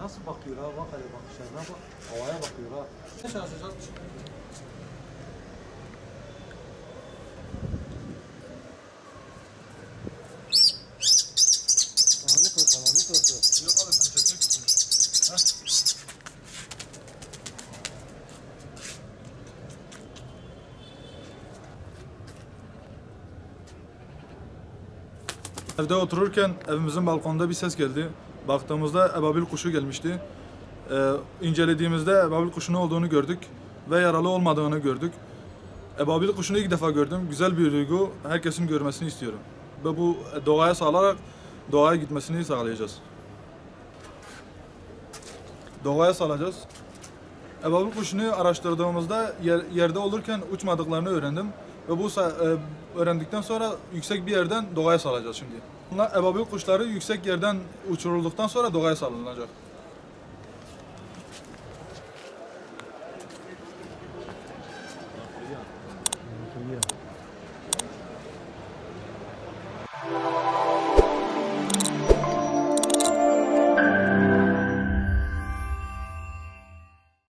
nasıl bakıyor ha? Bak hele bakışlarına bak. Havaya bakıyor ha. Ne çalışacağız? Kanalı kır, kanalı kır. Yok abi sen çekmek istiyorsun. Evde otururken evimizin balkonunda bir ses geldi. Baktığımızda ebabil kuşu gelmişti. İncelediğimizde ebabil kuşunun olduğunu gördük ve yaralı olmadığını gördük. Ebabil kuşunu ilk defa gördüm. Güzel bir duygu. Herkesin görmesini istiyorum. Ve bu doğaya salarak doğaya gitmesini sağlayacağız. Doğaya salacağız. Ebabil kuşunu araştırdığımızda yerde olurken uçmadıklarını öğrendim. Ve bu öğrendikten sonra yüksek bir yerden doğaya salacağız şimdi. Bunlar ebabil kuşları yüksek yerden uçurulduktan sonra doğaya salınacak.